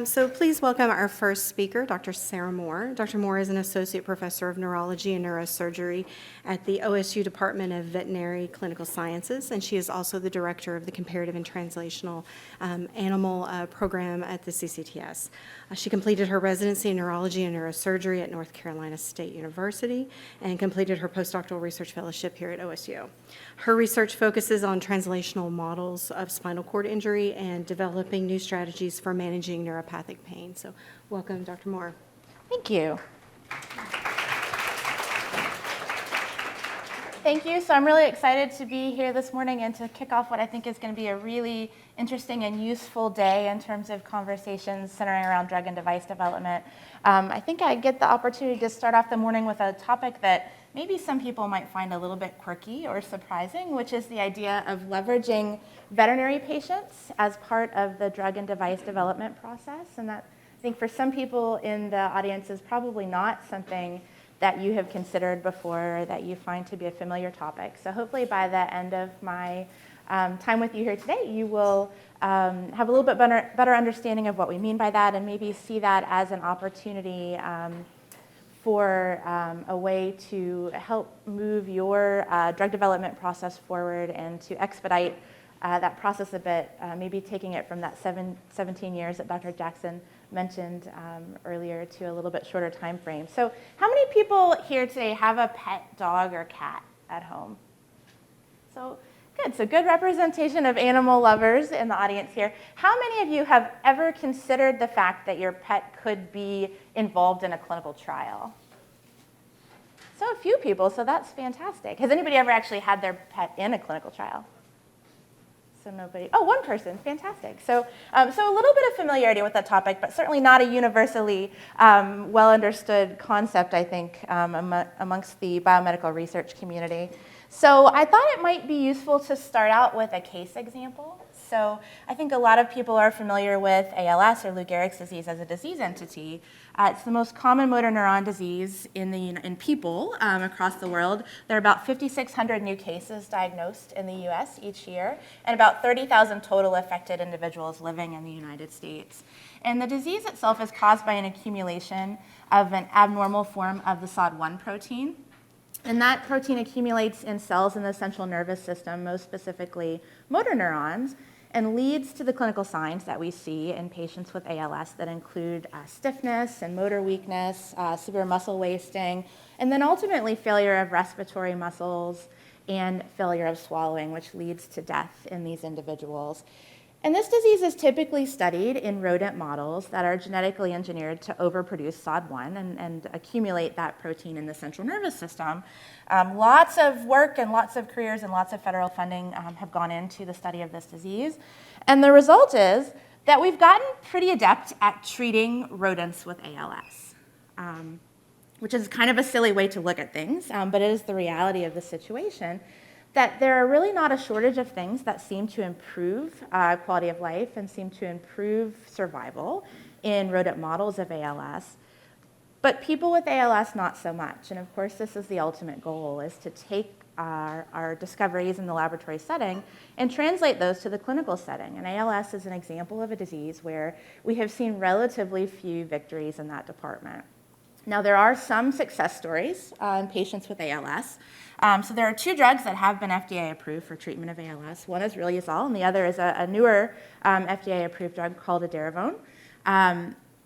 So please welcome our first speaker, Dr. Sarah Moore. Dr. Moore is an associate professor of neurology and neurosurgery at the OSU Department of Veterinary Clinical Sciences, and she is also the director of the Comparative and Translational Animal Program at the CCTS. She completed her residency in neurology and neurosurgery at North Carolina State University and completed her postdoctoral research fellowship here at OSU. Her research focuses on translational models of spinal cord injury and developing new strategies for managing neuropathic pain. So welcome, Dr. Moore. Thank you. Thank you. So I'm really excited to be here this morning and to kick off what I think is going to be a really interesting and useful day in terms of conversations centering around drug and device development. I think I get the opportunity to start off the morning with a topic that maybe some people might find a little bit quirky or surprising, which is the idea of leveraging veterinary patients as part of the drug and device development process. And that, I think for some people in the audience, is probably not something that you have considered before or that you find to be a familiar topic. So hopefully by the end of my time with you here today, you will have a little bit better understanding of what we mean by that and maybe see that as an opportunity for a way to help move your drug development process forward and to expedite that process a bit, maybe taking it from that 17 years that Dr. Jackson mentioned earlier to a little bit shorter time frame. So how many people here today have a pet dog or cat at home? So good. So good representation of animal lovers in the audience here. How many of you have ever considered the fact that your pet could be involved in a clinical trial? So a few people, so that's fantastic. Has anybody ever actually had their pet in a clinical trial? So nobody. Oh, one person. Fantastic. So a little bit of familiarity with that topic, but certainly not a universally well understood concept, I think, amongst the biomedical research community. So I thought it might be useful to start out with a case example. So I think a lot of people are familiar with ALS or Lou Gehrig's disease as a disease entity. It's the most common motor neuron disease in people across the world. There are about 5,600 new cases diagnosed in the US each year, and about 30,000 total affected individuals living in the United States. And the disease itself is caused by an accumulation of an abnormal form of the SOD1 protein. And that protein accumulates in cells in the central nervous system, most specifically motor neurons, and leads to the clinical signs that we see in patients with ALS that include stiffness and motor weakness, severe muscle wasting, and then ultimately failure of respiratory muscles and failure of swallowing, which leads to death in these individuals. And this disease is typically studied in rodent models that are genetically engineered to overproduce SOD1 and accumulate that protein in the central nervous system. Lots of work and lots of careers and lots of federal funding have gone into the study of this disease. And the result is that we've gotten pretty adept at treating rodents with ALS, which is kind of a silly way to look at things, but it is the reality of the situation. That there are really not a shortage of things that seem to improve quality of life and seem to improve survival in rodent models of ALS. But people with ALS, not so much. And of course, this is the ultimate goal, is to take our discoveries in the laboratory setting and translate those to the clinical setting. And ALS is an example of a disease where we have seen relatively few victories in that department. Now, there are some success stories in patients with ALS. So there are two drugs that have been FDA approved for treatment of ALS. One is riluzole, and the other is a newer FDA approved drug called edaravone.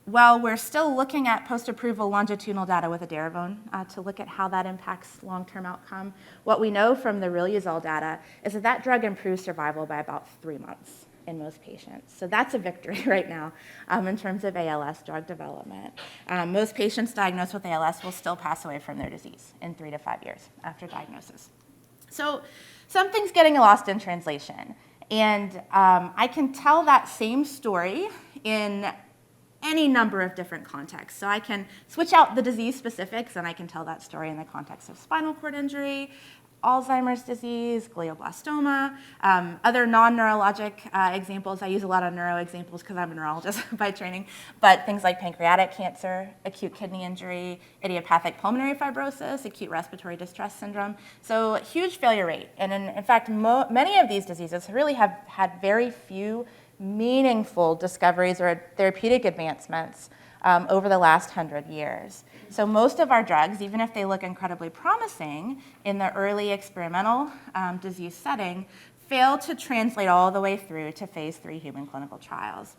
Well, we're still looking at post-approval longitudinal data with edaravone to look at how that impacts long-term outcome. What we know from the riluzole data is that that drug improves survival by about 3 months in most patients. So that's a victory right now in terms of ALS drug development. Most patients diagnosed with ALS will still pass away from their disease in 3 to 5 years after diagnosis. So something's getting lost in translation. And I can tell that same story in any number of different contexts. So I can switch out the disease specifics and I can tell that story in the context of spinal cord injury, Alzheimer's disease, glioblastoma, other non-neurologic examples. I use a lot of neuro examples because I'm a neurologist by training, but things like pancreatic cancer, acute kidney injury, idiopathic pulmonary fibrosis, acute respiratory distress syndrome. So huge failure rate. And in fact, many of these diseases really have had very few meaningful discoveries or therapeutic advancements over the last 100 years. So most of our drugs, even if they look incredibly promising in the early experimental disease setting, fail to translate all the way through to phase 3 human clinical trials.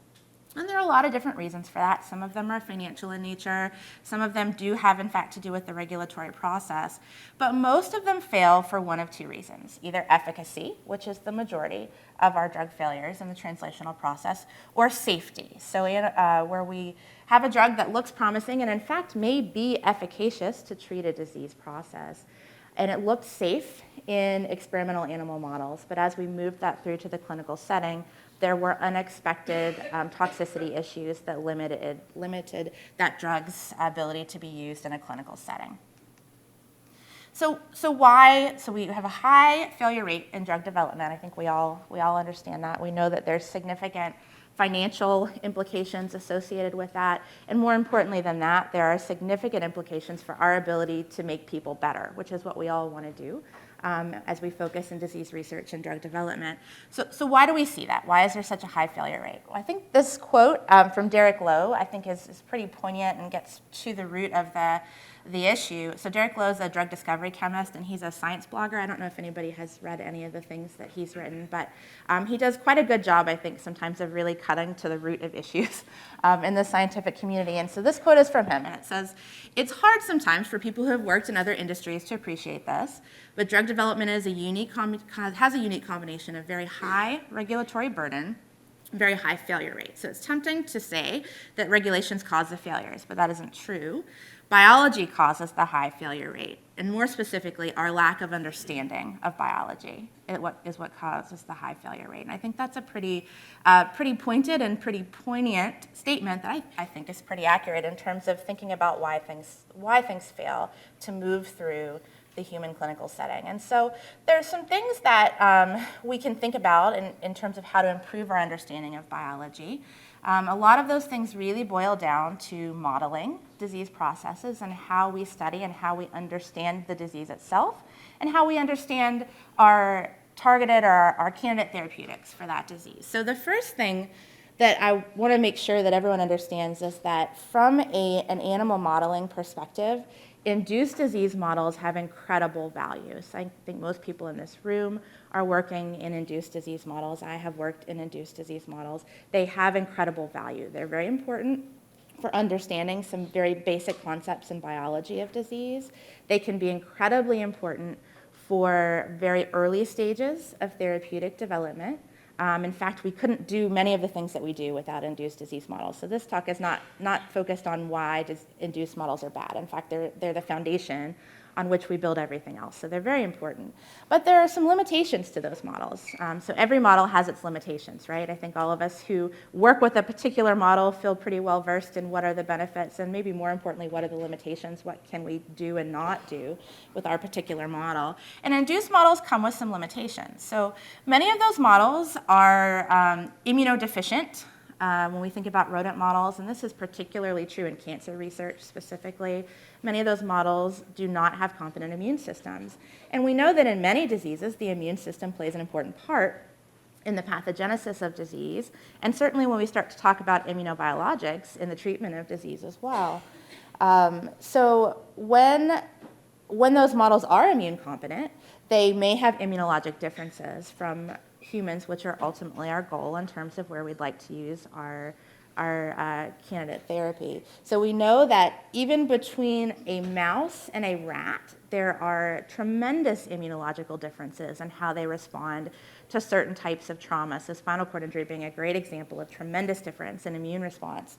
And there are a lot of different reasons for that. Some of them are financial in nature. Some of them do have, in fact, to do with the regulatory process. But most of them fail for one of two reasons, either efficacy, which is the majority of our drug failures in the translational process, or safety. So where we have a drug that looks promising and, in fact, may be efficacious to treat a disease process. And it looked safe in experimental animal models. But as we moved that through to the clinical setting, there were unexpected toxicity issues that limited that drug's ability to be used in a clinical setting. So we have a high failure rate in drug development. I think we all understand that. We know that there's significant financial implications associated with that. And more importantly than that, there are significant implications for our ability to make people better, which is what we all want to do as we focus in disease research and drug development. So why do we see that? Why is there such a high failure rate? Well, I think this quote from Lowe, I think is pretty poignant and gets to the root of the issue. So Lowe is a drug discovery chemist, and he's a science blogger. I don't know if anybody has read any of the things that he's written, but he does quite a good job, I think, sometimes of really cutting to the root of issues in the scientific community. And so this quote is from him, and it says, "It's hard sometimes for people who have worked in other industries to appreciate this, but drug development has a unique combination of very high regulatory burden, very high failure rate. So it's tempting to say that regulations cause the failures, but that isn't true. Biology causes the high failure rate, and more specifically, our lack of understanding of biology is what causes the high failure rate." And I think that's a pretty pointed and pretty poignant statement that I think is pretty accurate in terms of thinking about why things fail to move through the human clinical setting. And so there's some things that we can think about in terms of how to improve our understanding of biology. A lot of those things really boil down to modeling disease processes and how we study and how we understand the disease itself and how we understand our targeted or our candidate therapeutics for that disease. So the first thing that I want to make sure that everyone understands is that from an animal modeling perspective, induced disease models have incredible value. So I think most people in this room are working in induced disease models. I have worked in induced disease models. They have incredible value. They're very important for understanding some very basic concepts in biology of disease. They can be incredibly important for very early stages of therapeutic development. In fact, we couldn't do many of the things that we do without induced disease models. So this talk is not focused on why induced models are bad. In fact, they're the foundation on which we build everything else. So they're very important. But there are some limitations to those models. So every model has its limitations, right? I think all of us who work with a particular model feel pretty well versed in what are the benefits and maybe more importantly, what are the limitations, what can we do and not do with our particular model. And induced models come with some limitations. So many of those models are immunodeficient. When we think about rodent models, and this is particularly true in cancer research specifically, many of those models do not have competent immune systems. And we know that in many diseases, the immune system plays an important part in the pathogenesis of disease, and certainly when we start to talk about immunobiologics in the treatment of disease as well. So when those models are immune competent, they may have immunologic differences from humans, which are ultimately our goal in terms of where we'd like to use our candidate therapy. So we know that even between a mouse and a rat, there are tremendous immunological differences in how they respond to certain types of trauma. So spinal cord injury being a great example of tremendous difference in immune response.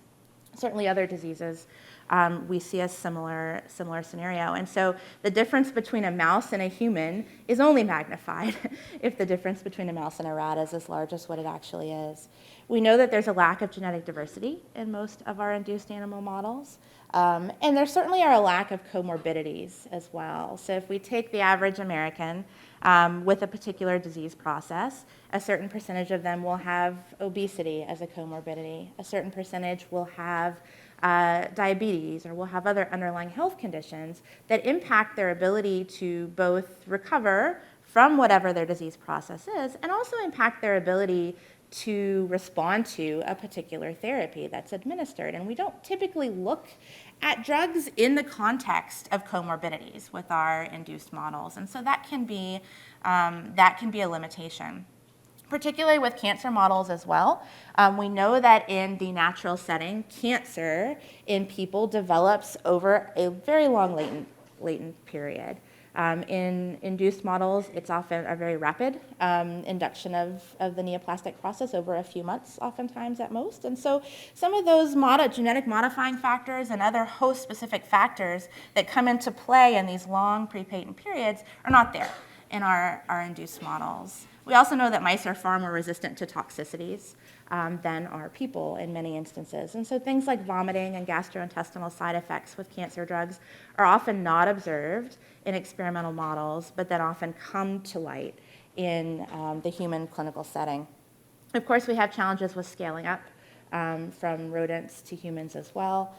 Certainly other diseases, we see a similar scenario. And so the difference between a mouse and a human is only magnified if the difference between a mouse and a rat is as large as what it actually is. We know that there's a lack of genetic diversity in most of our induced animal models. And there certainly are a lack of comorbidities as well. So if we take the average American with a particular disease process, a certain percentage of them will have obesity as a comorbidity. A certain percentage will have diabetes, or will have other underlying health conditions that impact their ability to both recover from whatever their disease process is, and also impact their ability to respond to a particular therapy that's administered. And we don't typically look at drugs in the context of comorbidities with our induced models. And so that can be a limitation, particularly with cancer models as well. We know that in the natural setting, cancer in people develops over a very long latent period. In induced models, it's often a very rapid induction of the neoplastic process over a few months, oftentimes at most. And so some of those genetic modifying factors and other host-specific factors that come into play in these long pre-patent periods are not there in our induced models. We also know that mice are far more resistant to toxicities than are people in many instances. And so things like vomiting and gastrointestinal side effects with cancer drugs are often not observed in experimental models, but then often come to light in the human clinical setting. Of course, we have challenges with scaling up from rodents to humans as well.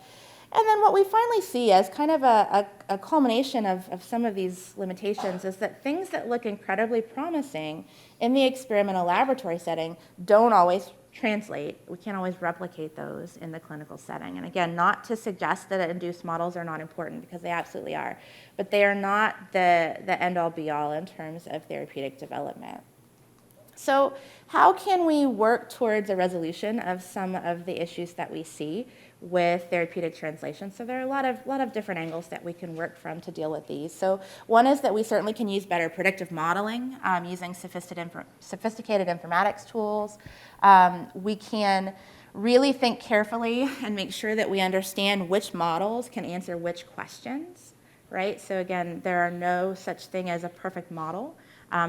And then what we finally see as kind of a culmination of some of these limitations is that things that look incredibly promising in the experimental laboratory setting don't always translate. We can't always replicate those in the clinical setting. And again, not to suggest that induced models are not important, because they absolutely are, but they are not the end-all be-all in terms of therapeutic development. So how can we work towards a resolution of some of the issues that we see with therapeutic translation? So there are a lot of different angles that we can work from to deal with these. So one is that we certainly can use better predictive modeling using sophisticated informatics tools. We can really think carefully and make sure that we understand which models can answer which questions, right? So again, there are no such thing as a perfect model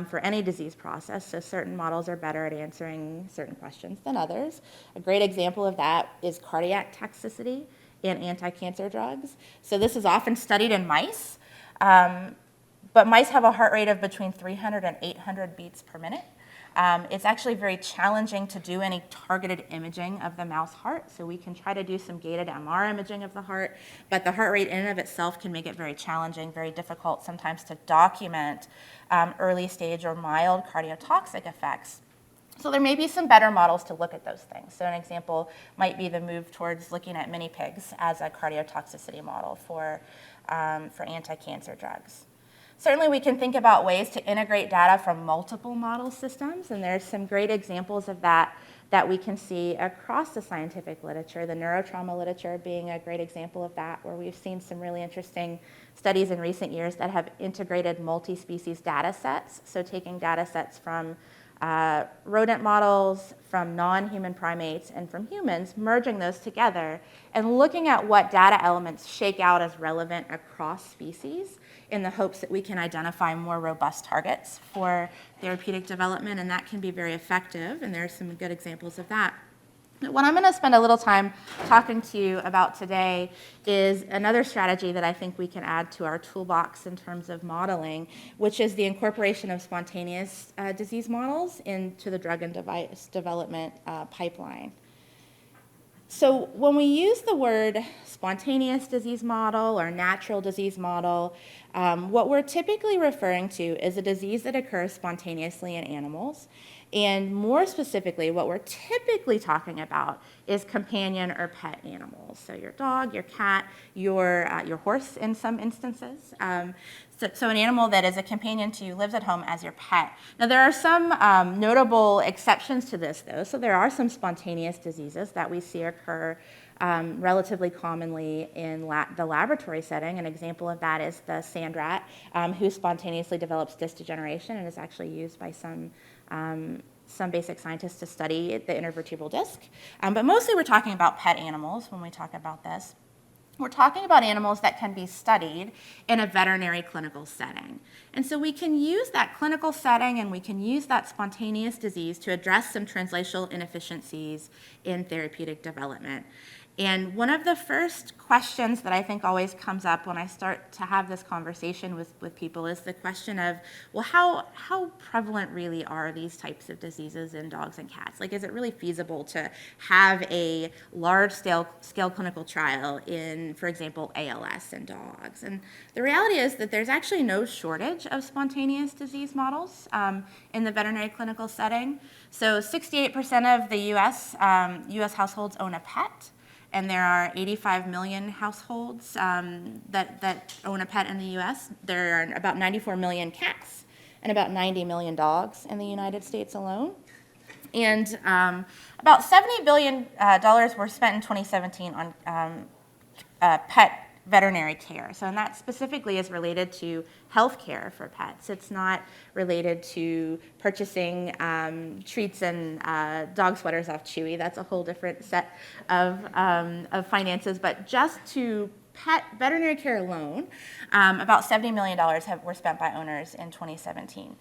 for any disease process. So certain models are better at answering certain questions than others. A great example of that is cardiac toxicity in anti-cancer drugs. So this is often studied in mice, but mice have a heart rate of between 300 and 800 beats per minute. It's actually very challenging to do any targeted imaging of the mouse heart. So we can try to do some gated MR imaging of the heart, but the heart rate in and of itself can make it very challenging, very difficult sometimes to document early stage or mild cardiotoxic effects. So there may be some better models to look at those things. So an example might be the move towards looking at mini pigs as a cardiotoxicity model for anti-cancer drugs. Certainly, we can think about ways to integrate data from multiple model systems, and there's some great examples of that we can see across the scientific literature, the neurotrauma literature being a great example of that, where we've seen some really interesting studies in recent years that have integrated multi-species data sets, so taking data sets from rodent models, from non-human primates, and from humans, merging those together and looking at what data elements shake out as relevant across species in the hopes that we can identify more robust targets for therapeutic development, and that can be very effective, and there are some good examples of that. What I'm going to spend a little time talking to you about today is another strategy that I think we can add to our toolbox in terms of modeling, which is the incorporation of spontaneous disease models into the drug and device development pipeline. So when we use the word spontaneous disease model or natural disease model, what we're typically referring to is a disease that occurs spontaneously in animals. And more specifically, what we're typically talking about is companion or pet animals. So your dog, your cat, your horse in some instances. So an animal that is a companion to you, lives at home as your pet. Now there are some notable exceptions to this though. So there are some spontaneous diseases that we see occur relatively commonly in the laboratory setting. An example of that is the sand rat, who spontaneously develops disc degeneration and is actually used by some basic scientists to study the intervertebral disc. But mostly we're talking about pet animals when we talk about this. We're talking about animals that can be studied in a veterinary clinical setting. And so we can use that clinical setting and we can use that spontaneous disease to address some translational inefficiencies in therapeutic development. And one of the first questions that I think always comes up when I start to have this conversation with people is the question of, well, how prevalent really are these types of diseases in dogs and cats? Like, is it really feasible to have a large-scale clinical trial in, for example, ALS in dogs? And the reality is that there's actually no shortage of spontaneous disease models in the veterinary clinical setting. So 68% of the US households own a pet. And there are 85 million households that own a pet in the U.S. There are about 94 million cats and about 90 million dogs in the United States alone. And about $70 billion were spent in 2017 on pet veterinary care. So, and that specifically is related to health care for pets. It's not related to purchasing treats and dog sweaters off Chewy. That's a whole different set of finances. But just to pet veterinary care alone, about $70 million were spent by owners in 2017.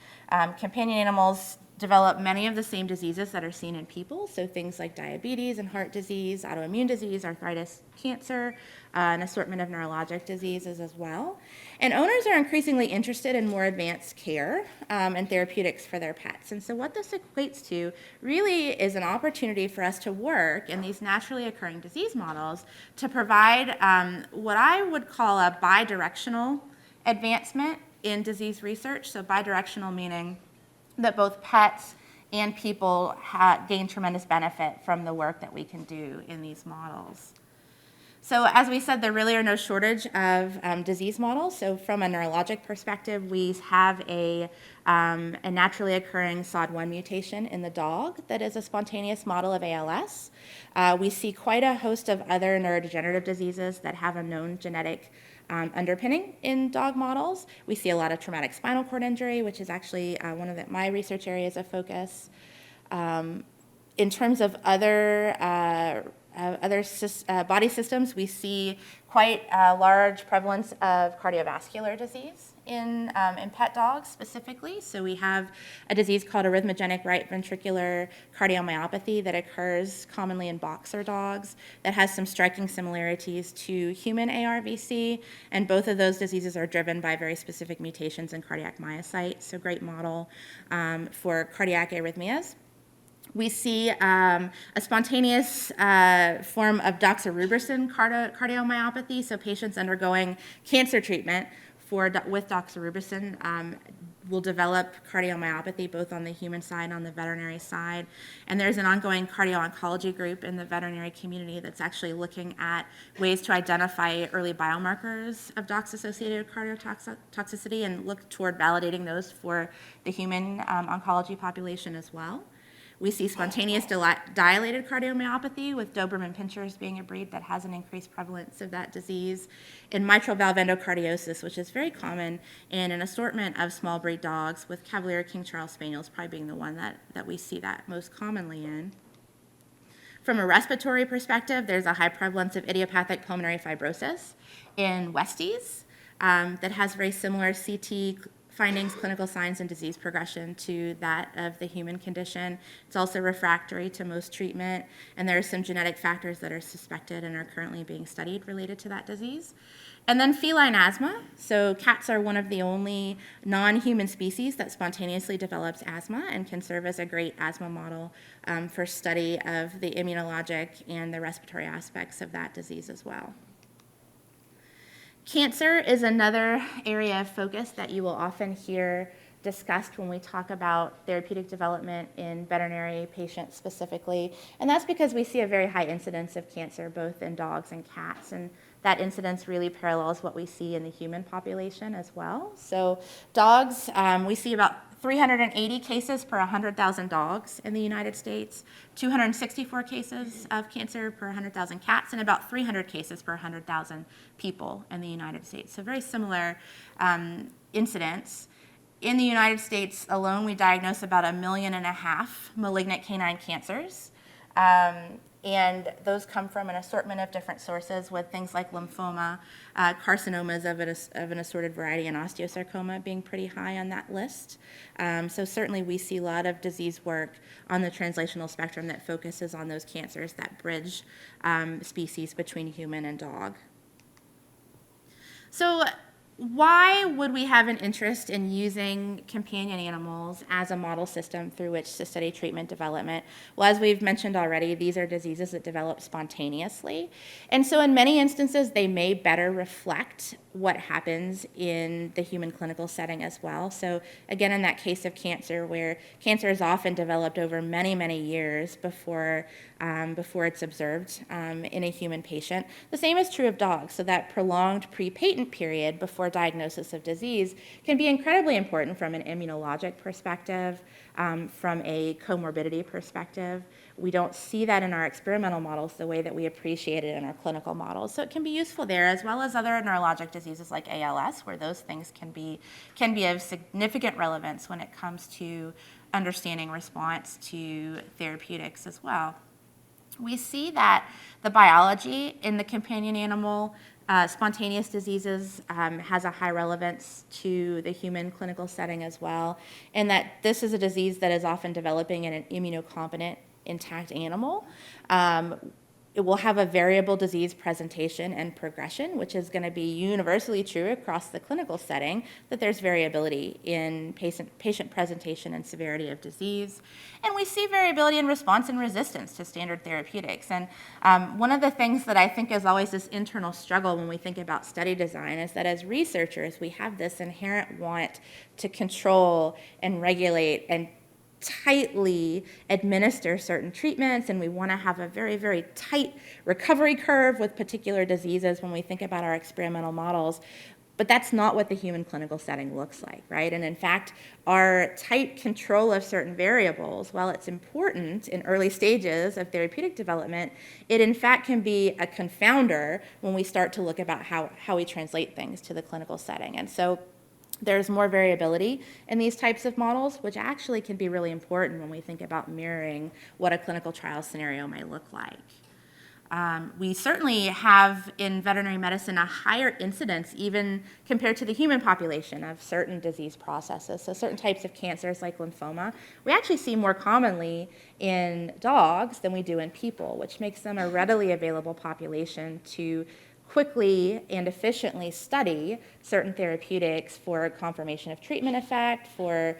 Companion animals develop many of the same diseases that are seen in people, so things like diabetes and heart disease, autoimmune disease, arthritis, cancer, an assortment of neurologic diseases as well. And owners are increasingly interested in more advanced care and therapeutics for their pets. And so what this equates to really is an opportunity for us to work in these naturally occurring disease models to provide what I would call a bidirectional advancement in disease research. So bidirectional meaning that both pets and people gain tremendous benefit from the work that we can do in these models. So as we said, there really are no shortage of disease models. So from a neurologic perspective, we have a naturally occurring SOD1 mutation in the dog that is a spontaneous model of ALS. We see quite a host of other neurodegenerative diseases that have a known genetic underpinning in dog models. We see a lot of traumatic spinal cord injury, which is actually one of my research areas of focus. In terms of other body systems, we see quite a large prevalence of cardiovascular disease in pet dogs specifically. So we have a disease called arrhythmogenic right ventricular cardiomyopathy that occurs commonly in boxer dogs that has some striking similarities to human ARVC, and both of those diseases are driven by very specific mutations in cardiac myocytes, so great model for cardiac arrhythmias. We see a spontaneous form of doxorubicin cardiomyopathy, so patients undergoing cancer treatment with doxorubicin will develop cardiomyopathy both on the human side and on the veterinary side. And there's an ongoing cardio-oncology group in the veterinary community that's actually looking at ways to identify early biomarkers of dox-associated cardiotoxicity and look toward validating those for the human oncology population as well. We see spontaneous dilated cardiomyopathy, with Doberman Pinschers being a breed that has an increased prevalence of that disease, and mitral valve endocardiosis, which is very common in an assortment of small breed dogs, with Cavalier King Charles Spaniels probably being the one that we see that most commonly in. From a respiratory perspective, there's a high prevalence of idiopathic pulmonary fibrosis in Westies that has very similar CT findings, clinical signs, and disease progression to that of the human condition. It's also refractory to most treatment, and there are some genetic factors that are suspected and are currently being studied related to that disease. And then feline asthma. So cats are one of the only non-human species that spontaneously develops asthma and can serve as a great asthma model for study of the immunologic and the respiratory aspects of that disease as well. Cancer is another area of focus that you will often hear discussed when we talk about therapeutic development in veterinary patients specifically. And that's because we see a very high incidence of cancer both in dogs and cats. And that incidence really parallels what we see in the human population as well. So dogs, we see about 380 cases per 100,000 dogs in the United States, 264 cases of cancer per 100,000 cats, and about 300 cases per 100,000 people in the United States. So very similar incidence. In the United States alone, we diagnose about 1.5 million malignant canine cancers. And those come from an assortment of different sources, with things like lymphoma, carcinomas of an assorted variety, and osteosarcoma being pretty high on that list. So certainly we see a lot of disease work on the translational spectrum that focuses on those cancers that bridge species between human and dog. So why would we have an interest in using companion animals as a model system through which to study treatment development? Well, as we've mentioned already, these are diseases that develop spontaneously. And so in many instances, they may better reflect what happens in the human clinical setting as well. So again, in that case of cancer, where cancer is often developed over many, many years before it's observed in a human patient. The same is true of dogs. So that prolonged pre-patent period before diagnosis of disease can be incredibly important from an immunologic perspective, from a comorbidity perspective. We don't see that in our experimental models the way that we appreciate it in our clinical models. So it can be useful there, as well as other neurologic diseases like ALS, where those things can be of significant relevance when it comes to understanding response to therapeutics as well. We see that the biology in the companion animal spontaneous diseases has a high relevance to the human clinical setting as well, and that this is a disease that is often developing in an immunocompetent, intact animal. It will have a variable disease presentation and progression, which is going to be universally true across the clinical setting, that there's variability in patient presentation and severity of disease. And we see variability in response and resistance to standard therapeutics. And one of the things that I think is always this internal struggle when we think about study design is that as researchers, we have this inherent want to control and regulate and tightly administer certain treatments, and we want to have a very, very tight recovery curve with particular diseases when we think about our experimental models. But that's not what the human clinical setting looks like, right? And in fact, our tight control of certain variables, while it's important in early stages of therapeutic development, it in fact can be a confounder when we start to look about how we translate things to the clinical setting. And so there's more variability in these types of models, which actually can be really important when we think about mirroring what a clinical trial scenario might look like. We certainly have in veterinary medicine a higher incidence, even compared to the human population, of certain disease processes. So certain types of cancers like lymphoma, we actually see more commonly in dogs than we do in people, which makes them a readily available population to quickly and efficiently study certain therapeutics for confirmation of treatment effect, for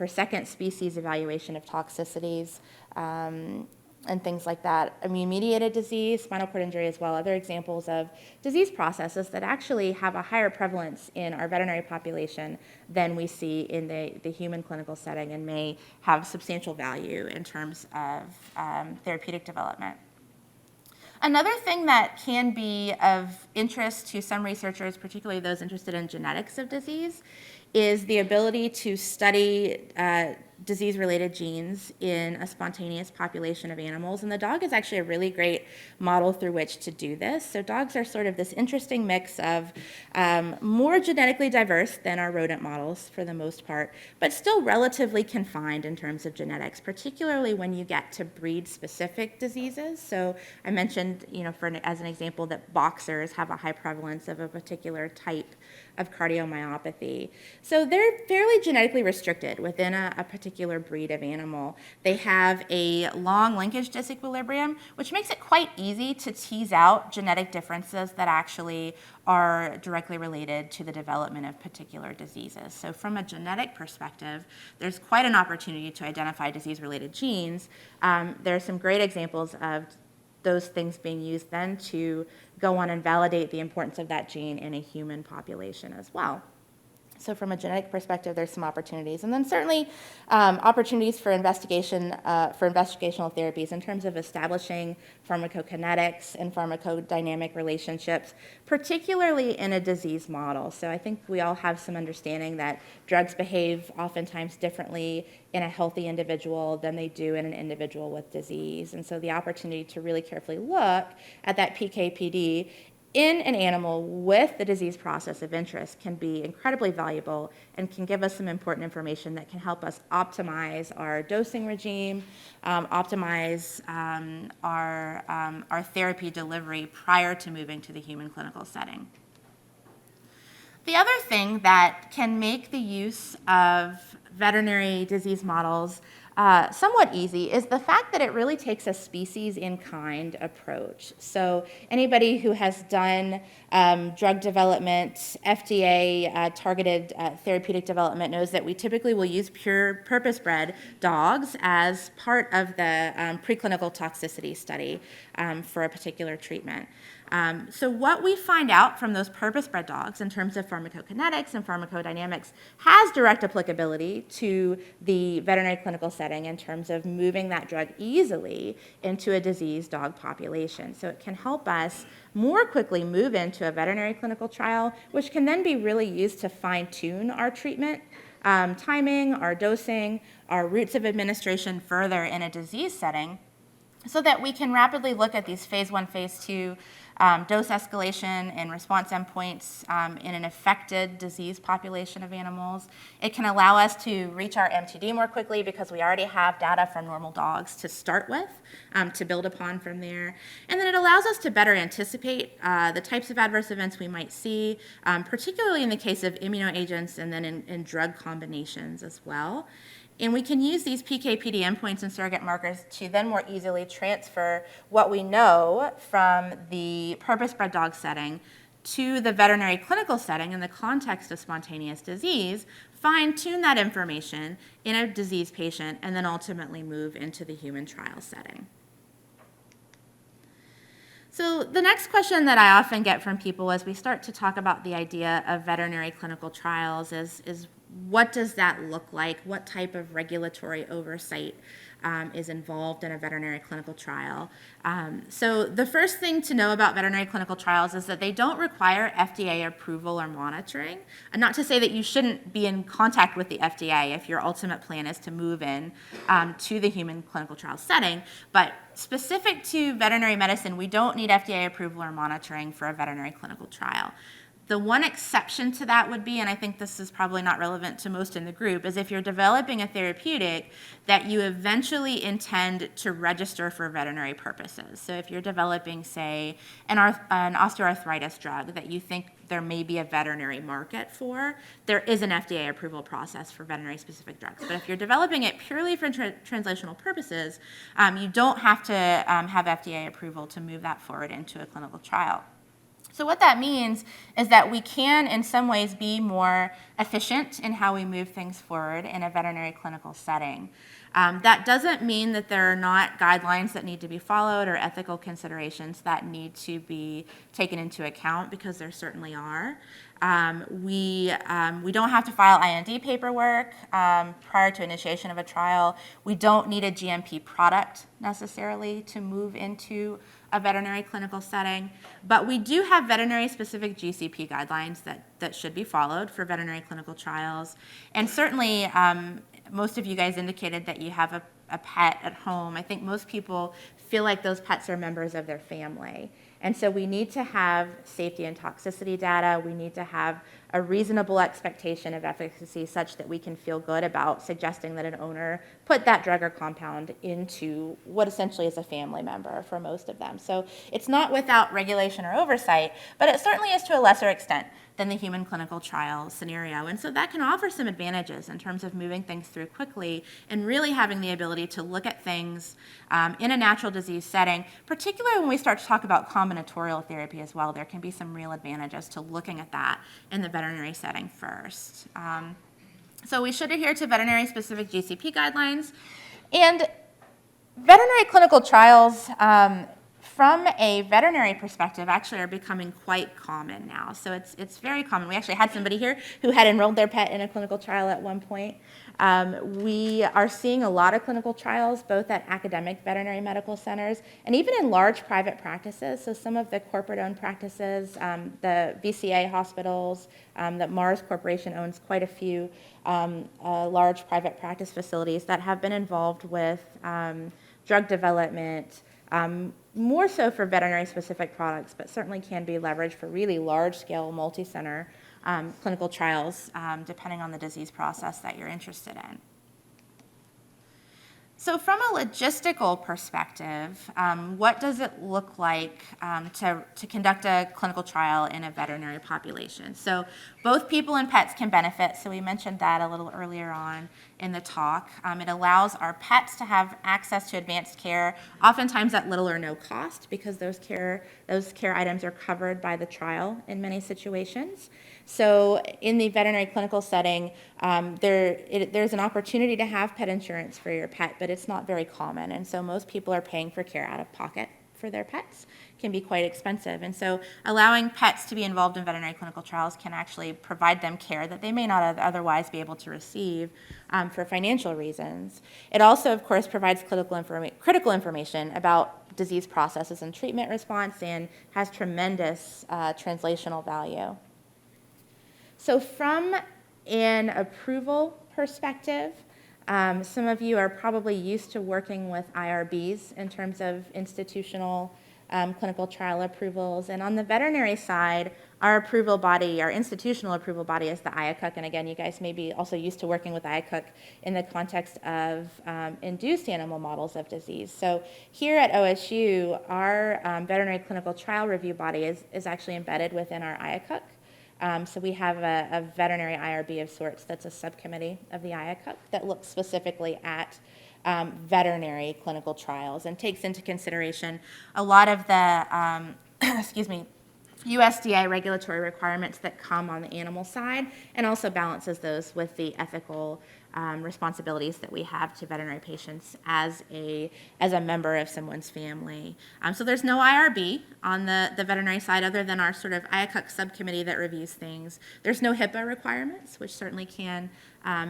second species evaluation of toxicities, and things like that. Immune-mediated disease, spinal cord injury as well, other examples of disease processes that actually have a higher prevalence in our veterinary population than we see in the human clinical setting, and may have substantial value in terms of therapeutic development. Another thing that can be of interest to some researchers, particularly those interested in genetics of disease, is the ability to study disease-related genes in a spontaneous population of animals. And the dog is actually a really great model through which to do this. So dogs are sort of this interesting mix of more genetically diverse than our rodent models for the most part, but still relatively confined in terms of genetics, particularly when you get to breed-specific diseases. So I mentioned, as an example, that boxers have a high prevalence of a particular type of cardiomyopathy. So they're fairly genetically restricted within a particular breed of animal. They have a long linkage disequilibrium, which makes it quite easy to tease out genetic differences that actually are directly related to the development of particular diseases. So from a genetic perspective, there's quite an opportunity to identify disease-related genes. There are some great examples of those things being used then to go on and validate the importance of that gene in a human population as well. So from a genetic perspective, there's some opportunities. And then certainly opportunities for investigation, for investigational therapies in terms of establishing pharmacokinetics and pharmacodynamic relationships, particularly in a disease model. So I think we all have some understanding that drugs behave oftentimes differently in a healthy individual than they do in an individual with disease. And so the opportunity to really carefully look at that PK/PD in an animal with the disease process of interest can be incredibly valuable and can give us some important information that can help us optimize our dosing regime, optimize our therapy delivery prior to moving to the human clinical setting. The other thing that can make the use of veterinary disease models somewhat easy is the fact that it really takes a species-in-kind approach. So anybody who has done drug development, FDA targeted therapeutic development knows that we typically will use purposebred dogs as part of the preclinical toxicity study for a particular treatment. So what we find out from those purpose-bred dogs in terms of pharmacokinetics and pharmacodynamics has direct applicability to the veterinary clinical setting in terms of moving that drug easily into a diseased dog population. So it can help us more quickly move into a veterinary clinical trial, which can then be really used to fine-tune our treatment timing, our dosing, our routes of administration further in a disease setting, so that we can rapidly look at these phase 1, phase 2 dose escalation and response endpoints in an affected disease population of animals. It can allow us to reach our MTD more quickly because we already have data from normal dogs to start with, to build upon from there. And then it allows us to better anticipate the types of adverse events we might see, particularly in the case of immunoagents and then in drug combinations as well. And we can use these PK/PD endpoints and surrogate markers to then more easily transfer what we know from the purpose-bred dog setting to the veterinary clinical setting in the context of spontaneous disease, fine-tune that information in a diseased patient, and then ultimately move into the human trial setting. So the next question that I often get from people as we start to talk about the idea of veterinary clinical trials is what does that look like? What type of regulatory oversight is involved in a veterinary clinical trial? So the first thing to know about veterinary clinical trials is that they don't require FDA approval or monitoring. And not to say that you shouldn't be in contact with the FDA if your ultimate plan is to move in to the human clinical trial setting, but specific to veterinary medicine, we don't need FDA approval or monitoring for a veterinary clinical trial. The one exception to that would be, and I think this is probably not relevant to most in the group, is if you're developing a therapeutic that you eventually intend to register for veterinary purposes. So if you're developing, say, an osteoarthritis drug that you think there may be a veterinary market for, there is an FDA approval process for veterinary specific drugs. But if you're developing it purely for translational purposes, you don't have to have FDA approval to move that forward into a clinical trial. So what that means is that we can, in some ways, be more efficient in how we move things forward in a veterinary clinical setting. That doesn't mean that there are not guidelines that need to be followed or ethical considerations that need to be taken into account, because there certainly are. We don't have to file IND paperwork prior to initiation of a trial. We don't need a GMP product necessarily to move into a veterinary clinical setting, but we do have veterinary-specific GCP guidelines that should be followed for veterinary clinical trials. And certainly, most of you guys indicated that you have a pet at home. I think most people feel like those pets are members of their family. And so we need to have safety and toxicity data. We need to have a reasonable expectation of efficacy such that we can feel good about suggesting that an owner put that drug or compound into what essentially is a family member for most of them. So it's not without regulation or oversight, but it certainly is to a lesser extent than the human clinical trial scenario. And so that can offer some advantages in terms of moving things through quickly and really having the ability to look at things in a natural disease setting, particularly when we start to talk about combinatorial therapy as well. There can be some real advantages to looking at that in the veterinary setting first. So we should adhere to veterinary-specific GCP guidelines. And veterinary clinical trials, from a veterinary perspective, actually are becoming quite common now. So it's very common. We actually had somebody here who had enrolled their pet in a clinical trial at one point. We are seeing a lot of clinical trials, both at academic veterinary medical centers and even in large private practices. So some of the corporate-owned practices, the VCA hospitals, that Mars Corporation owns quite a few large private practice facilities that have been involved with drug development, more so for veterinary-specific products, but certainly can be leveraged for really large-scale, multi-center clinical trials, depending on the disease process that you're interested in. So from a logistical perspective, what does it look like to conduct a clinical trial in a veterinary population? So both people and pets can benefit, so we mentioned that a little earlier on in the talk. It allows our pets to have access to advanced care, oftentimes at little or no cost, because those care items are covered by the trial in many situations. So in the veterinary clinical setting, there's an opportunity to have pet insurance for your pet, but it's not very common. And so most people are paying for care out of pocket for their pets. Can be quite expensive. And so allowing pets to be involved in veterinary clinical trials can actually provide them care that they may not otherwise be able to receive for financial reasons. It also, of course, provides critical information about disease processes and treatment response, and has tremendous translational value. So from an approval perspective, some of you are probably used to working with IRBs in terms of institutional clinical trial approvals. And on the veterinary side, our approval body, our institutional approval body, is the IACUC. And again, you guys may be also used to working with IACUC in the context of induced animal models of disease. So here at OSU, our veterinary clinical trial review body is actually embedded within our IACUC. So we have a veterinary IRB of sorts that's a subcommittee of the IACUC that looks specifically at veterinary clinical trials and takes into consideration a lot of the, USDA regulatory requirements that come on the animal side, and also balances those with the ethical responsibilities that we have to veterinary patients as a member of someone's family. So there's no IRB on the veterinary side other than our sort of IACUC subcommittee that reviews things. There's no HIPAA requirements, which certainly can,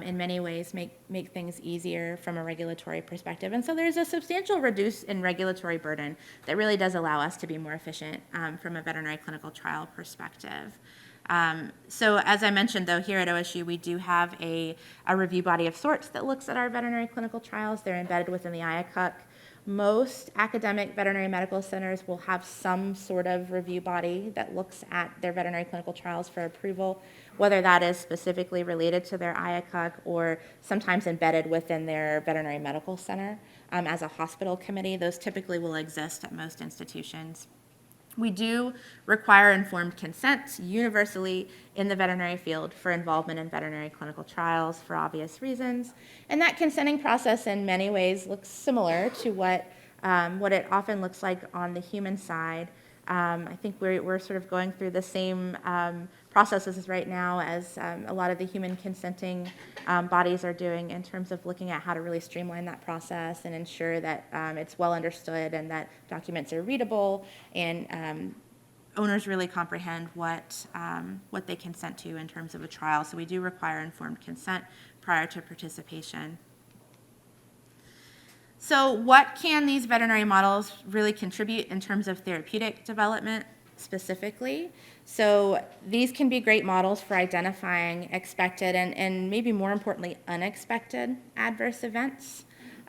in many ways, make things easier from a regulatory perspective. And so there's a substantial reduce in regulatory burden that really does allow us to be more efficient from a veterinary clinical trial perspective. So as I mentioned, though, here at OSU, we do have a review body of sorts that looks at our veterinary clinical trials. They're embedded within the IACUC. Most academic veterinary medical centers will have some sort of review body that looks at their veterinary clinical trials for approval, whether that is specifically related to their IACUC or sometimes embedded within their veterinary medical center as a hospital committee. Those typically will exist at most institutions. We do require informed consent universally in the veterinary field for involvement in veterinary clinical trials for obvious reasons. And that consenting process in many ways looks similar to what it often looks like on the human side. I think we're sort of going through the same processes right now as a lot of the human consenting bodies are doing in terms of looking at how to really streamline that process and ensure that it's well understood and that documents are readable and owners really comprehend what they consent to in terms of a trial. So we do require informed consent prior to participation. So what can these veterinary models really contribute in terms of therapeutic development specifically? So these can be great models for identifying expected and maybe more importantly, unexpected adverse events,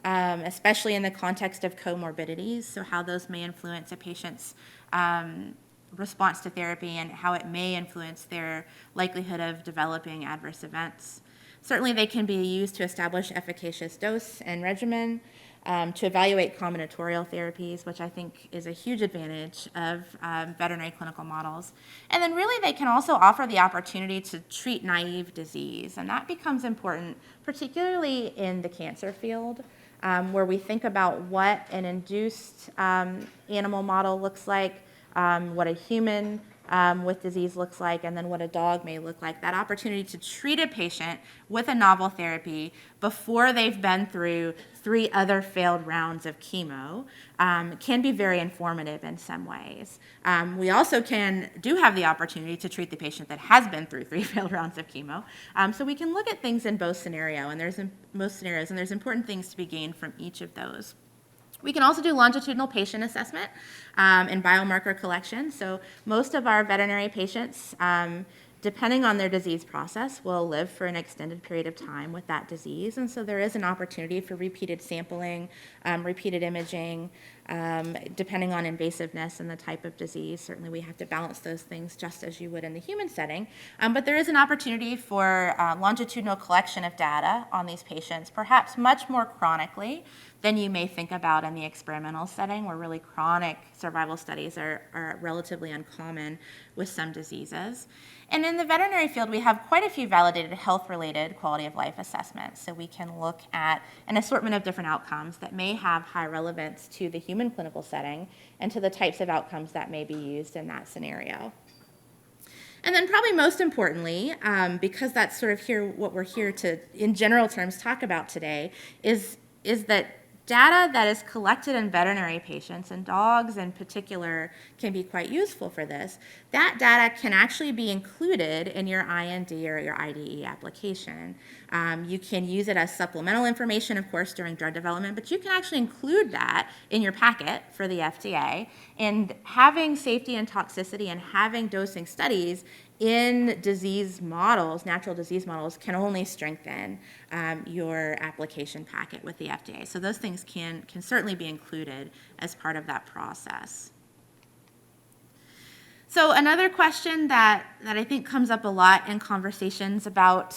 especially in the context of comorbidities, so how those may influence a patient's response to therapy and how it may influence their likelihood of developing adverse events. Certainly they can be used to establish efficacious dose and regimen, to evaluate combinatorial therapies, which I think is a huge advantage of veterinary clinical models. And then really they can also offer the opportunity to treat naive disease, and that becomes important, particularly in the cancer field, where we think about what an induced animal model looks like, what a human with disease looks like, and then what a dog may look like. That opportunity to treat a patient with a novel therapy before they've been through 3 other failed rounds of chemo can be very informative in some ways. We also do have the opportunity to treat the patient that has been through 3 failed rounds of chemo. So we can look at things in both scenarios, and there's important things to be gained from each of those. We can also do longitudinal patient assessment and biomarker collection. So most of our veterinary patients, depending on their disease process, will live for an extended period of time with that disease. And so there is an opportunity for repeated sampling, repeated imaging, depending on invasiveness and the type of disease. Certainly we have to balance those things just as you would in the human setting. But there is an opportunity for longitudinal collection of data on these patients, perhaps much more chronically than you may think about in the experimental setting, where really chronic survival studies are relatively uncommon with some diseases. And in the veterinary field, we have quite a few validated health-related quality of life assessments. So we can look at an assortment of different outcomes that may have high relevance to the human clinical setting and to the types of outcomes that may be used in that scenario. And then probably most importantly, because that's sort of what we're here to, in general terms, talk about today, is that data that is collected in veterinary patients, and dogs in particular can be quite useful for this. That data can actually be included in your IND or your IDE application. You can use it as supplemental information, of course, during drug development, but you can actually include that in your packet for the FDA. And having safety and toxicity and having dosing studies in disease models, natural disease models, can only strengthen your application packet with the FDA. So those things can certainly be included as part of that process. So another question that I think comes up a lot in conversations about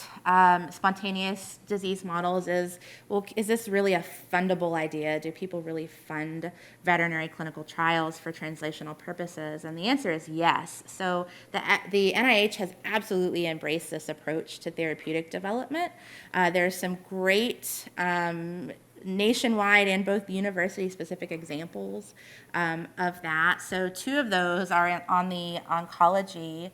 spontaneous disease models is, well, is this really a fundable idea? Do people really fund veterinary clinical trials for translational purposes? And the answer is yes. So the NIH has absolutely embraced this approach to therapeutic development. There's some great nationwide and both university-specific examples of that. So two of those are on the oncology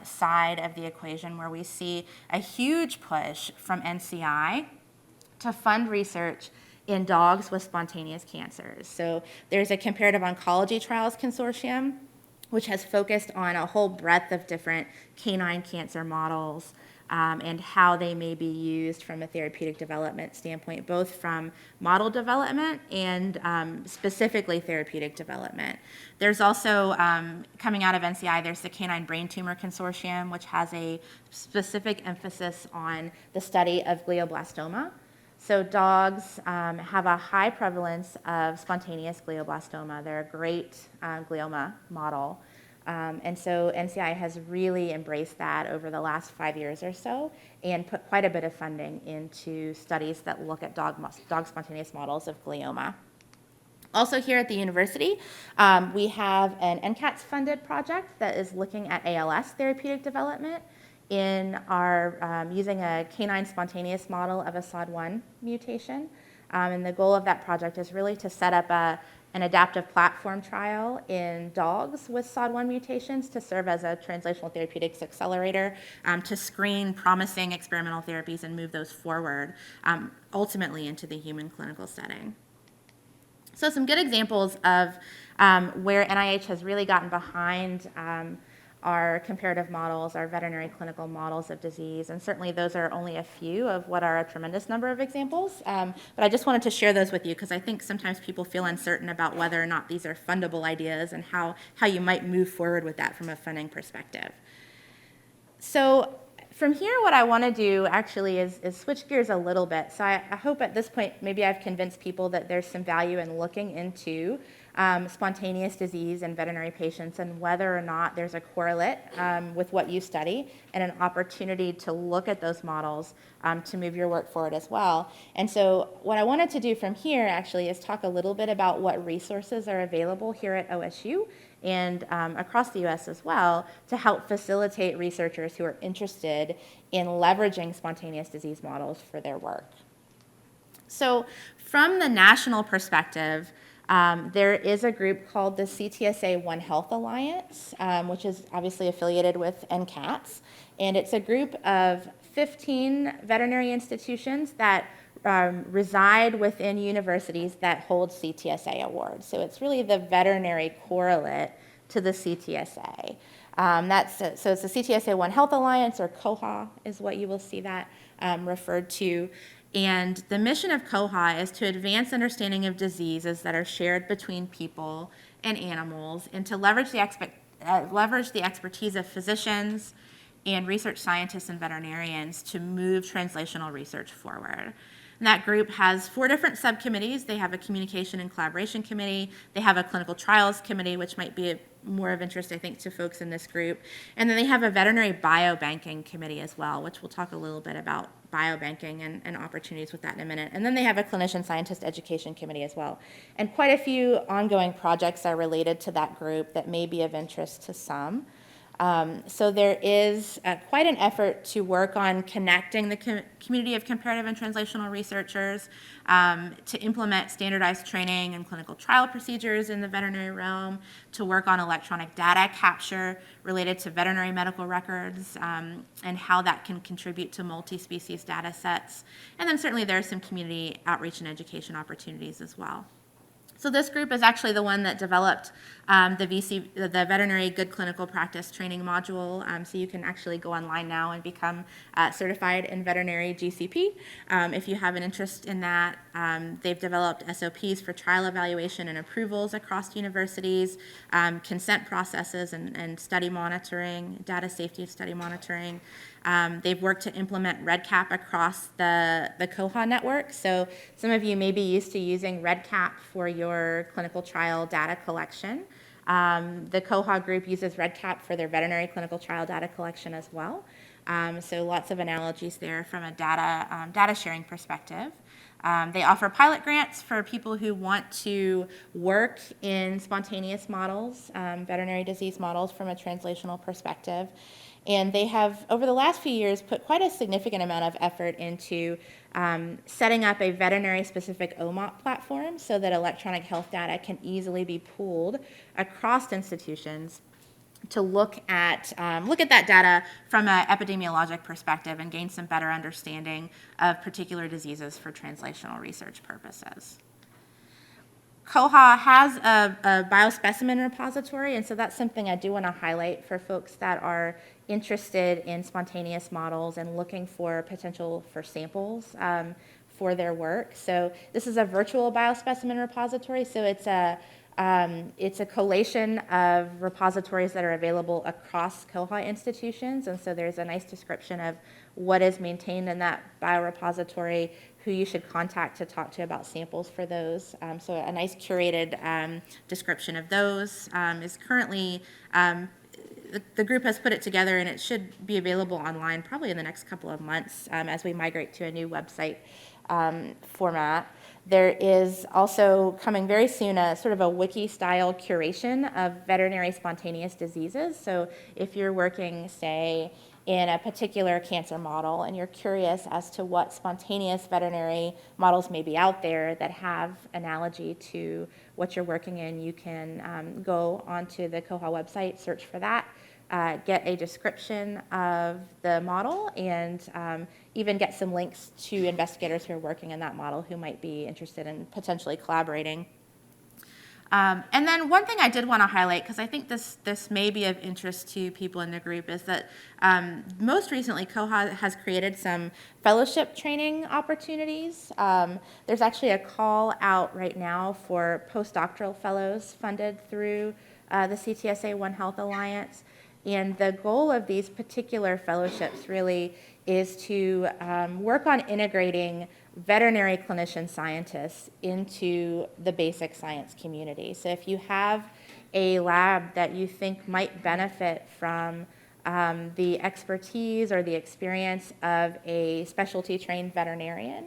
side of the equation, where we see a huge push from NCI to fund research in dogs with spontaneous cancers. So there's a comparative oncology trials consortium, which has focused on a whole breadth of different canine cancer models and how they may be used from a therapeutic development standpoint, both from model development and specifically therapeutic development. There's also, coming out of NCI, there's the Canine Brain Tumor Consortium, which has a specific emphasis on the study of glioblastoma. So dogs have a high prevalence of spontaneous glioblastoma. They're a great glioma model. And so NCI has really embraced that over the last 5 years or so and put quite a bit of funding into studies that look at dog spontaneous models of glioma. Also here at the university, we have an NCATS-funded project that is looking at ALS therapeutic development in our using a canine spontaneous model of a SOD1 mutation. And the goal of that project is really to set up an adaptive platform trial in dogs with SOD1 mutations to serve as a translational therapeutics accelerator to screen promising experimental therapies and move those forward ultimately into the human clinical setting. So some good examples of where NIH has really gotten behind our comparative models, our veterinary clinical models of disease, and certainly those are only a few of what are a tremendous number of examples. But I just wanted to share those with you because I think sometimes people feel uncertain about whether or not these are fundable ideas and how you might move forward with that from a funding perspective. So from here, what I want to do actually is switch gears a little bit. So I hope at this point maybe I've convinced people that there's some value in looking into spontaneous disease in veterinary patients and whether or not there's a correlate with what you study and an opportunity to look at those models to move your work forward as well. And so what I wanted to do from here actually is talk a little bit about what resources are available here at OSU and across the US as well to help facilitate researchers who are interested in leveraging spontaneous disease models for their work. So from the national perspective, there is a group called the CTSA One Health Alliance, which is obviously affiliated with NCATS, and it's a group of 15 veterinary institutions that reside within universities that hold CTSA awards. So it's really the veterinary correlate to the CTSA. So it's the CTSA One Health Alliance, or COHA is what you will see that referred to. And the mission of COHA is to advance understanding of diseases that are shared between people and animals and to leverage the expertise of physicians and research scientists and veterinarians to move translational research forward. And that group has 4 different subcommittees. They have a communication and collaboration committee. They have a clinical trials committee, which might be more of interest, I think, to folks in this group. And then they have a veterinary biobanking committee as well, which we'll talk a little bit about biobanking and opportunities with that in a minute. And then they have a clinician scientist education committee as well. And quite a few ongoing projects are related to that group that may be of interest to some. So there is quite an effort to work on connecting the community of comparative and translational researchers to implement standardized training and clinical trial procedures in the veterinary realm, to work on electronic data capture related to veterinary medical records and how that can contribute to multi-species data sets. And then certainly there are some community outreach and education opportunities as well. So this group is actually the one that developed the Veterinary Good Clinical Practice Training module. So you can actually go online now and become certified in veterinary GCP. If you have an interest in that, they've developed SOPs for trial evaluation and approvals across universities, consent processes and study monitoring, data safety study monitoring. They've worked to implement REDCap across the COHA network. So some of you may be used to using REDCap for your clinical trial data collection. The COHA group uses REDCap for their veterinary clinical trial data collection as well. So lots of analogies there from a data sharing perspective. They offer pilot grants for people who want to work in spontaneous models, veterinary disease models from a translational perspective. And they have, over the last few years, put quite a significant amount of effort into setting up a veterinary-specific OMOP platform so that electronic health data can easily be pooled across institutions to look at that data from an epidemiologic perspective and gain some better understanding of particular diseases for translational research purposes. COHA has a biospecimen repository, and so that's something I do want to highlight for folks that are interested in spontaneous models and looking for potential for samples for their work. So this is a virtual biospecimen repository, so it's a collation of repositories that are available across COHA institutions, and so there's a nice description of what is maintained in that biorepository, who you should contact to talk to about samples for those. So a nice curated description of those is currently, the group has put it together and it should be available online probably in the next couple of months as we migrate to a new website format. There is also coming very soon a sort of a wiki-style curation of veterinary spontaneous diseases. So if you're working, say, in a particular cancer model and you're curious as to what spontaneous veterinary models may be out there that have analogy to what you're working in, you can go onto the COHA website, search for that, get a description of the model, and even get some links to investigators who are working in that model who might be interested in potentially collaborating. And then one thing I did want to highlight, because I think this may be of interest to people in the group, is that most recently COHA has created some fellowship training opportunities. There's actually a call out right now for postdoctoral fellows funded through the CTSA One Health Alliance. And the goal of these particular fellowships really is to work on integrating veterinary clinician scientists into the basic science community. So if you have a lab that you think might benefit from the expertise or the experience of a specialty trained veterinarian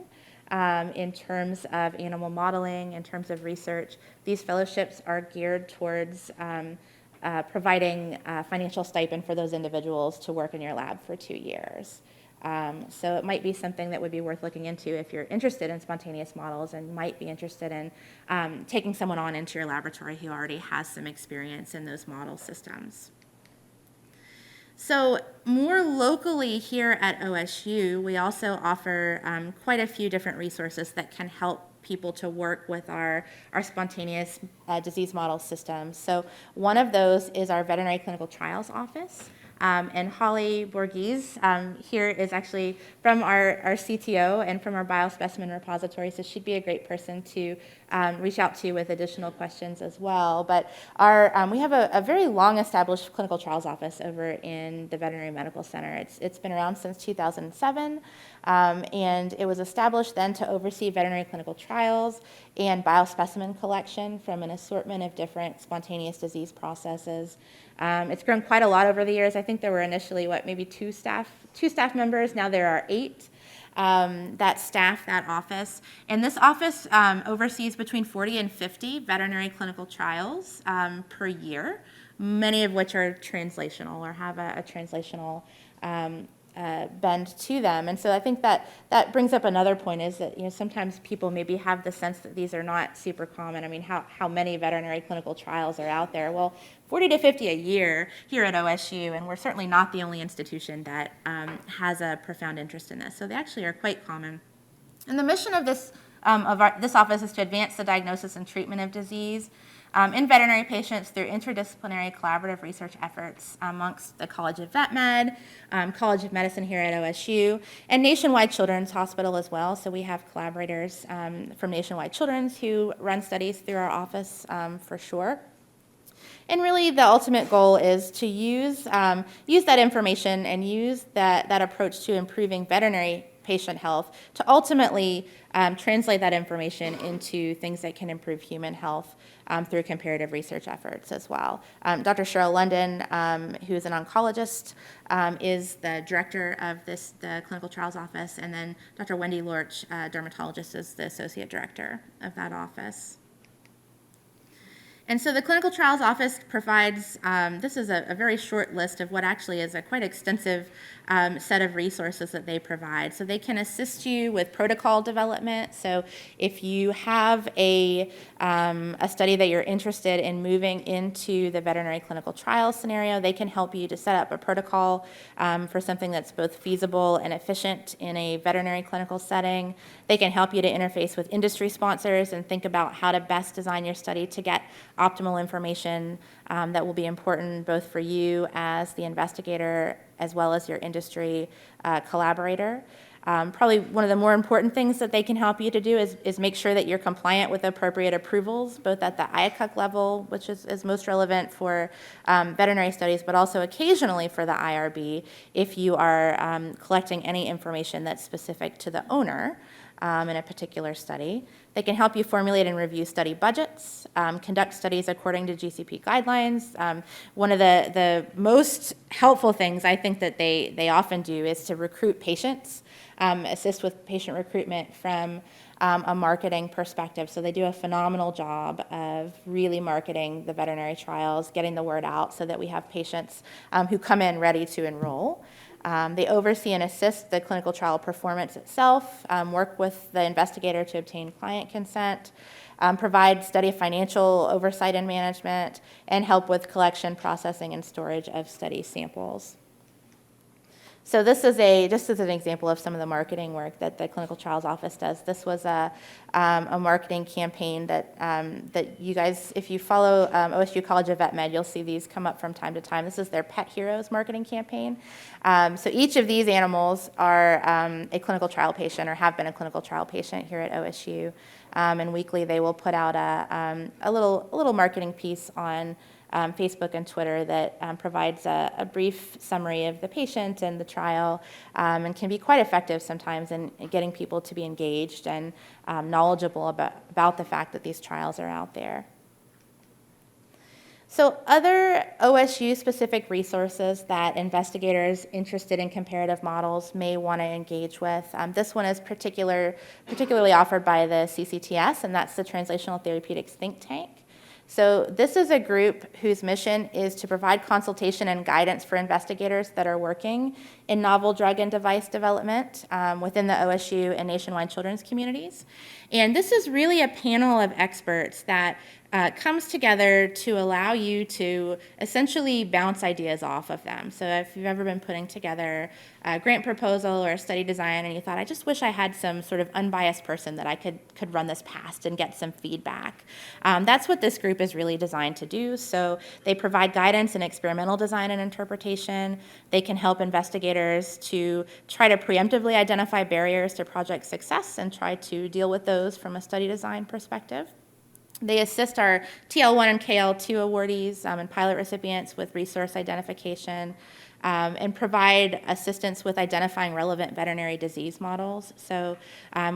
in terms of animal modeling, in terms of research, these fellowships are geared towards providing financial stipend for those individuals to work in your lab for 2 years. So it might be something that would be worth looking into if you're interested in spontaneous models and might be interested in taking someone on into your laboratory who already has some experience in those model systems. So more locally here at OSU, we also offer quite a few different resources that can help people to work with our spontaneous disease model systems. So one of those is our Veterinary Clinical Trials Office. And Holly Borghese here is actually from our CTO and from our biospecimen repository, so she'd be a great person to reach out to with additional questions as well. But we have a very long-established clinical trials office over in the Veterinary Medical Center. It's been around since 2007, and it was established then to oversee veterinary clinical trials and biospecimen collection from an assortment of different spontaneous disease processes. It's grown quite a lot over the years. I think there were initially, maybe two staff members. Now there are 8 that staff that office. And this office oversees between 40 and 50 veterinary clinical trials per year, many of which are translational or have a translational bend to them. And so I think that brings up another point, is that sometimes people maybe have the sense that these are not super common. I mean, how many veterinary clinical trials are out there? Well, 40 to 50 a year here at OSU, and we're certainly not the only institution that has a profound interest in this. So they actually are quite common. And the mission of this office is to advance the diagnosis and treatment of disease in veterinary patients through interdisciplinary collaborative research efforts amongst the College of Vet Med, College of Medicine here at OSU, and Nationwide Children's Hospital as well. So we have collaborators from Nationwide Children's who run studies through our office for sure. And really the ultimate goal is to use that information and use that approach to improving veterinary patient health to ultimately translate that information into things that can improve human health through comparative research efforts as well. Dr. Cheryl London, who is an oncologist, is the director of the clinical trials office, and then Dr. Wendy Lorch, dermatologist, is the associate director of that office. And so the Clinical Trials Office provides, this is a very short list of what actually is a quite extensive set of resources that they provide. So they can assist you with protocol development. So if you have a study that you're interested in moving into the veterinary clinical trial scenario, they can help you to set up a protocol for something that's both feasible and efficient in a veterinary clinical setting. They can help you to interface with industry sponsors and think about how to best design your study to get optimal information that will be important both for you as the investigator as well as your industry collaborator. Probably one of the more important things that they can help you to do is make sure that you're compliant with appropriate approvals, both at the IACUC level, which is most relevant for veterinary studies, but also occasionally for the IRB if you are collecting any information that's specific to the owner in a particular study. They can help you formulate and review study budgets, conduct studies according to GCP guidelines. One of the most helpful things I think that they often do is to recruit patients, assist with patient recruitment from a marketing perspective. So they do a phenomenal job of really marketing the veterinary trials, getting the word out so that we have patients who come in ready to enroll. They oversee and assist the clinical trial performance itself, work with the investigator to obtain client consent, provide study financial oversight and management, and help with collection, processing, and storage of study samples. So this is just as an example of some of the marketing work that the Clinical Trials Office does. This was a marketing campaign that you guys, if you follow OSU College of Vet Med, you'll see these come up from time to time. This is their Pet Heroes marketing campaign. So each of these animals are a clinical trial patient or have been a clinical trial patient here at OSU. And weekly they will put out a little marketing piece on Facebook and Twitter that provides a brief summary of the patient and the trial, and can be quite effective sometimes in getting people to be engaged and knowledgeable about the fact that these trials are out there. So other OSU-specific resources that investigators interested in comparative models may want to engage with. This one is particularly offered by the CCTS, and that's the Translational Therapeutics Think Tank. So this is a group whose mission is to provide consultation and guidance for investigators that are working in novel drug and device development within the OSU and nationwide children's communities. And this is really a panel of experts that comes together to allow you to essentially bounce ideas off of them. So if you've ever been putting together a grant proposal or a study design and you thought, I just wish I had some sort of unbiased person that I could run this past and get some feedback. That's what this group is really designed to do. So they provide guidance in experimental design and interpretation. They can help investigators to try to preemptively identify barriers to project success and try to deal with those from a study design perspective. They assist our TL1 and KL2 awardees and pilot recipients with resource identification and provide assistance with identifying relevant veterinary disease models. So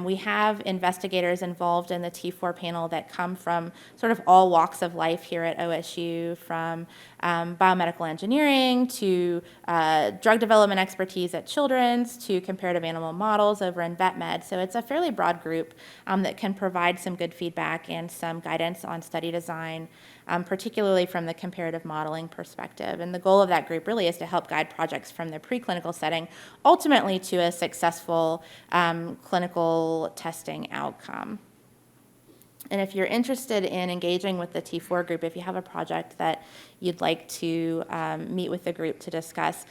we have investigators involved in the T4 panel that come from sort of all walks of life here at OSU, from biomedical engineering to drug development expertise at Children's to comparative animal models over in VetMed. So it's a fairly broad group that can provide some good feedback and some guidance on study design, particularly from the comparative modeling perspective. And the goal of that group really is to help guide projects from the preclinical setting, ultimately to a successful clinical testing outcome. And if you're interested in engaging with the T4 group, if you have a project that you'd like to meet with the group to discuss,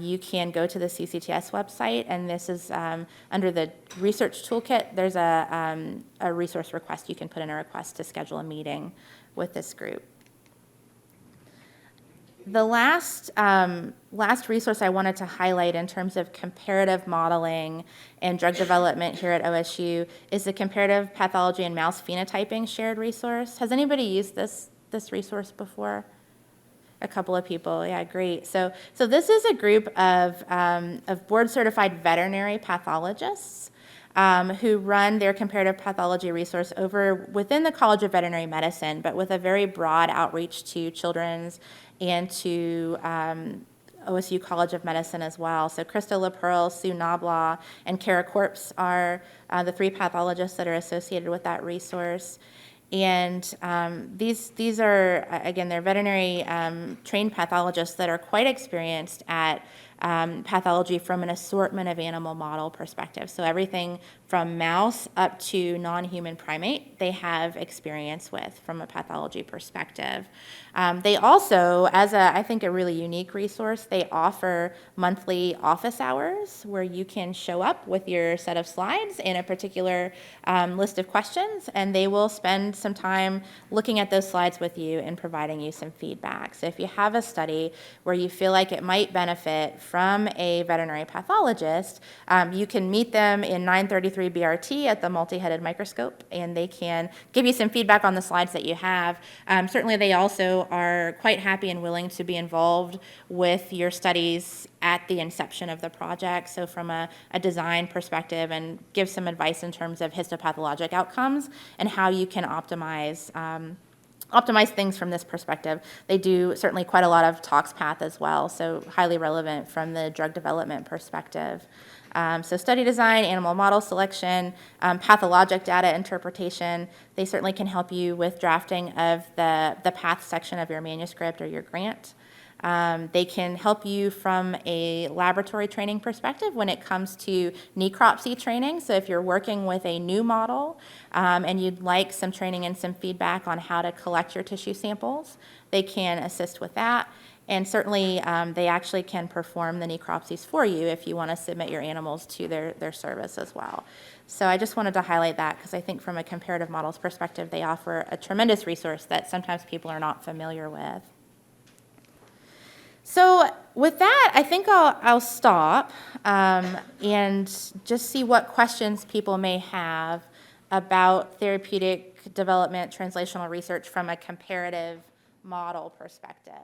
you can go to the CCTS website, and this is under the research toolkit. There's a resource request. You can put in a request to schedule a meeting with this group. The last resource I wanted to highlight in terms of comparative modeling and drug development here at OSU is the Comparative Pathology and Mouse Phenotyping shared resource. Has anybody used this resource before? A couple of people, yeah, great. So this is a group of board-certified veterinary pathologists who run their comparative pathology resource over within the College of Veterinary Medicine, but with a very broad outreach to children's and to OSU College of Medicine as well. So Krista LaPearl, Sue Knoblaw, and Kara Corpse are the three pathologists that are associated with that resource. And these are, again, they're veterinary trained pathologists that are quite experienced at pathology from an assortment of animal model perspective. So everything from mouse up to non-human primate, they have experience with from a pathology perspective. They also, as I think a really unique resource, they offer monthly office hours where you can show up with your set of slides and a particular list of questions, and they will spend some time looking at those slides with you and providing you some feedback. So if you have a study where you feel like it might benefit from a veterinary pathologist, you can meet them in 933 BRT at the multi-headed microscope, and they can give you some feedback on the slides that you have. Certainly they also are quite happy and willing to be involved with your studies at the inception of the project, so from a design perspective, and give some advice in terms of histopathologic outcomes and how you can optimize things from this perspective. They do certainly quite a lot of tox path as well, so highly relevant from the drug development perspective. So study design, animal model selection, pathologic data interpretation, they certainly can help you with drafting of the path section of your manuscript or your grant. They can help you from a laboratory training perspective when it comes to necropsy training. So if you're working with a new model and you'd like some training and some feedback on how to collect your tissue samples, they can assist with that. And certainly they actually can perform the necropsies for you if you want to submit your animals to their service as well. So I just wanted to highlight that because I think from a comparative models perspective, they offer a tremendous resource that sometimes people are not familiar with. So with that, I think I'll stop and just see what questions people may have about therapeutic development, translational research from a comparative model perspective.